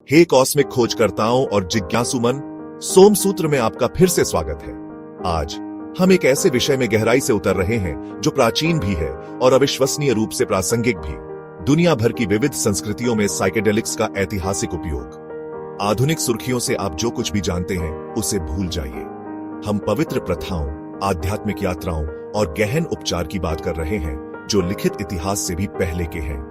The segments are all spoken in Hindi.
हे कॉस्मिक खोजकर्ताओं और जिज्ञासुमन, सोमसूत्र में आपका फिर से स्वागत है। आज हम एक ऐसे विषय में गहराई से उतर रहे हैं जो प्राचीन भी है और अविश्वसनीय रूप से प्रासंगिक भी। दुनिया भर की विविध संस्कृतियों में साइकेडेलिक्स का ऐतिहासिक उपयोग। आधुनिक सुर्खियों से आप जो कुछ भी जानते हैं उसे भूल जाइए। हम पवित्र प्रथाओं, आध्यात्मिक यात्राओं और गहन उपचार की बात कर रहे हैं जो लिखित इतिहास से भी पहले के हैं।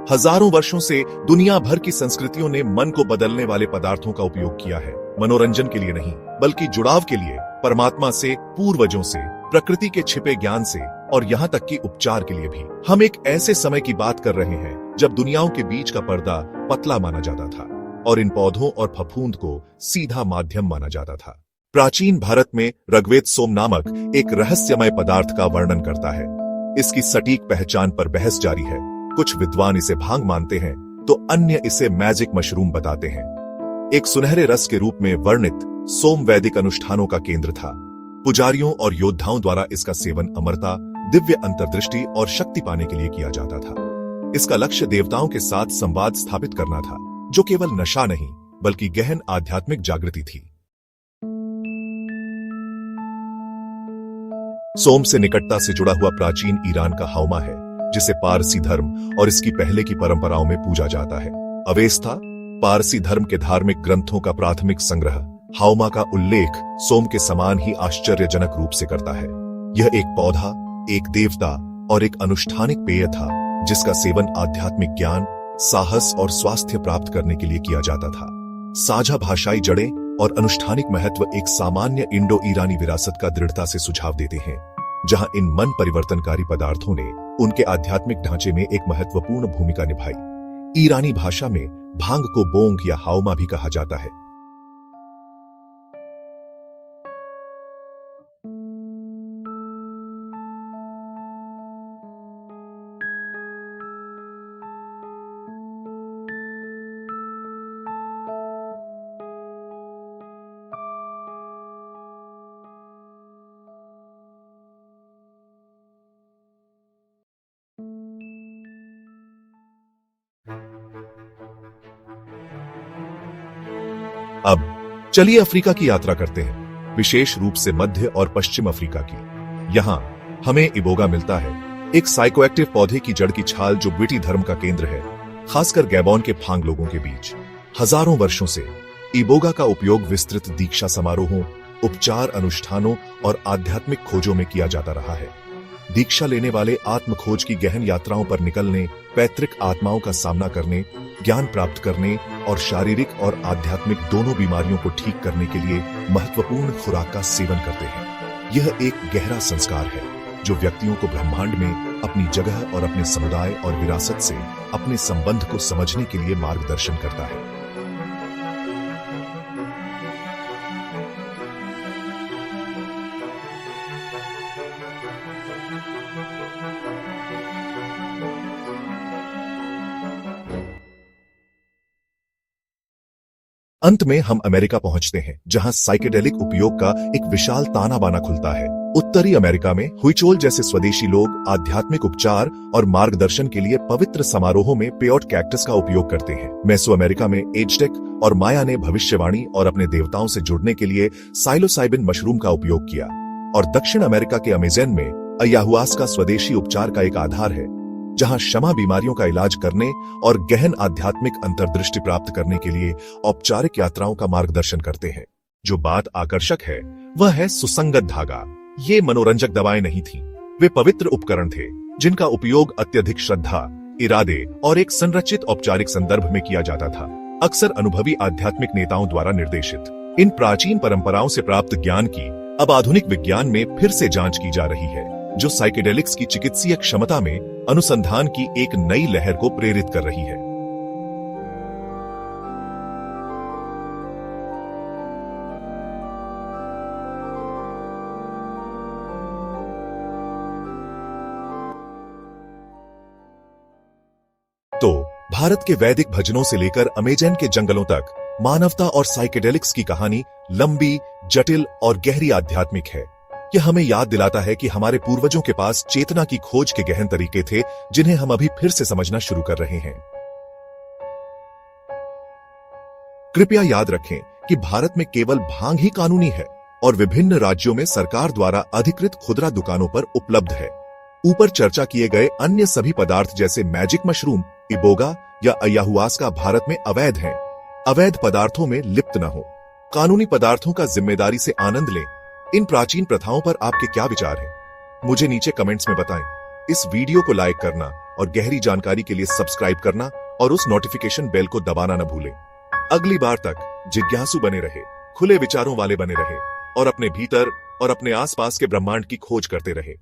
हजारों वर्षों से दुनिया भर की संस्कृतियों ने मन को बदलने वाले पदार्थों का उपयोग किया है, मनोरंजन के लिए नहीं बल्कि जुड़ाव के लिए, परमात्मा से, पूर्वजों से, प्रकृति के छिपे ज्ञान से और यहाँ तक कि उपचार के लिए भी। हम एक ऐसे समय की बात कर रहे हैं जब दुनियाओं के बीच का पर्दा पतला माना जाता था और इन पौधों और फफूंद को सीधा माध्यम माना जाता था। प्राचीन भारत में ऋग्वेद सोम नामक एक रहस्यमय पदार्थ का वर्णन करता है। इसकी सटीक पहचान पर बहस जारी है। कुछ विद्वान इसे भांग मानते हैं तो अन्य इसे मैजिक मशरूम बताते हैं। एक सुनहरे रस के रूप में वर्णित सोम वैदिक अनुष्ठानों का केंद्र था। पुजारियों और योद्धाओं द्वारा इसका सेवन अमरता, दिव्य अंतर्दृष्टि और शक्ति पाने के लिए किया जाता था। इसका लक्ष्य देवताओं के साथ संवाद स्थापित करना था, जो केवल नशा नहीं बल्कि गहन आध्यात्मिक जागृति थी। सोम से निकटता से जुड़ा हुआ प्राचीन ईरान का हौमा है, जिसे पारसी धर्म और इसकी पहले की परंपराओं में पूजा जाता है। अवेस्ता, पारसी धर्म के धार्मिक ग्रंथों का प्राथमिक संग्रह, हौमा का उल्लेख सोम के समान ही आश्चर्यजनक रूप से करता है। यह एक पौधा, एक देवता और एक अनुष्ठानिक पेय था जिसका सेवन आध्यात्मिक ज्ञान, साहस और स्वास्थ्य प्राप्त करने के लिए किया जाता था। साझा भाषाई जड़ें और अनुष्ठानिक महत्व एक सामान्य इंडो ईरानी विरासत का दृढ़ता से सुझाव देते हैं, जहां इन मन परिवर्तनकारी पदार्थों ने उनके आध्यात्मिक ढांचे में एक महत्वपूर्ण भूमिका निभाई। ईरानी भाषा में भांग को बोंग या हाउमा भी कहा जाता है। अब चलिए अफ्रीका की यात्रा करते हैं, विशेष रूप से मध्य और पश्चिम अफ्रीका की। यहाँ हमें इबोगा मिलता है, एक साइकोएक्टिव पौधे की जड़ की छाल जो ब्विटी धर्म का केंद्र है, खासकर गैबोन के फांग लोगों के बीच। हजारों वर्षों से इबोगा का उपयोग विस्तृत दीक्षा समारोहों, उपचार अनुष्ठानों और आध्यात्मिक खोजों में किया जाता रहा है। दीक्षा लेने वाले आत्मखोज की गहन यात्राओं पर निकलने, पैतृक आत्माओं का सामना करने, ज्ञान प्राप्त करने और शारीरिक और आध्यात्मिक दोनों बीमारियों को ठीक करने के लिए महत्वपूर्ण खुराक का सेवन करते हैं। यह एक गहरा संस्कार है जो व्यक्तियों को ब्रह्मांड में अपनी जगह और अपने समुदाय और विरासत से अपने संबंध को समझने के लिए मार्गदर्शन करता है। अंत में हम अमेरिका पहुंचते हैं, जहां साइकेडेलिक उपयोग का एक विशाल ताना बाना खुलता है। उत्तरी अमेरिका में हुइचोल जैसे स्वदेशी लोग आध्यात्मिक उपचार और मार्गदर्शन के लिए पवित्र समारोहों में पेयोट कैक्टस का उपयोग करते हैं। मेसो अमेरिका में एज़टेक और माया ने भविष्यवाणी और अपने देवताओं से जुड़ने के लिए साइलोसाइबिन मशरूम का उपयोग किया। और दक्षिण अमेरिका के अमेज़न में अयाहुआस्का स्वदेशी उपचार का एक आधार है, जहां क्षमा बीमारियों का इलाज करने और गहन आध्यात्मिक अंतर्दृष्टि प्राप्त करने के लिए औपचारिक यात्राओं का मार्गदर्शन करते हैं। जो बात आकर्षक है वह है सुसंगत धागा। ये मनोरंजक दवाएं नहीं थीं, वे पवित्र उपकरण थे जिनका उपयोग अत्यधिक श्रद्धा, इरादे और एक संरचित औपचारिक संदर्भ में किया जाता था, अक्सर अनुभवी आध्यात्मिक नेताओं द्वारा निर्देशित। इन प्राचीन परंपराओं से प्राप्त ज्ञान की अब आधुनिक विज्ञान में फिर से जांच की जा रही है, जो साइकेडेलिक्स की चिकित्सीय क्षमता में अनुसंधान की एक नई लहर को प्रेरित कर रही है। तो भारत के वैदिक भजनों से लेकर अमेज़न के जंगलों तक मानवता और साइकेडेलिक्स की कहानी लंबी, जटिल और गहरी आध्यात्मिक है। यह हमें याद दिलाता है कि हमारे पूर्वजों के पास चेतना की खोज के गहन तरीके थे, जिन्हें हम अभी फिर से समझना शुरू कर रहे हैं। कृपया याद रखें कि भारत में केवल भांग ही कानूनी है और विभिन्न राज्यों में सरकार द्वारा अधिकृत खुदरा दुकानों पर उपलब्ध है। ऊपर चर्चा किए गए अन्य सभी पदार्थ जैसे मैजिक मशरूम, इबोगा या अयाहुआस्का भारत में अवैध हैं। अवैध पदार्थों में लिप्त न हो, कानूनी पदार्थों का जिम्मेदारी से आनंद लें। इन प्राचीन प्रथाओं पर आपके क्या विचार हैं? मुझे नीचे कमेंट्स में बताएं। इस वीडियो को लाइक करना और गहरी जानकारी के लिए सब्सक्राइब करना और उस नोटिफिकेशन बेल को दबाना न भूलें। अगली बार तक जिज्ञासु बने रहे, खुले विचारों वाले बने रहे और अपने भीतर और अपने आसपास के ब्रह्मांड की खोज करते रहे।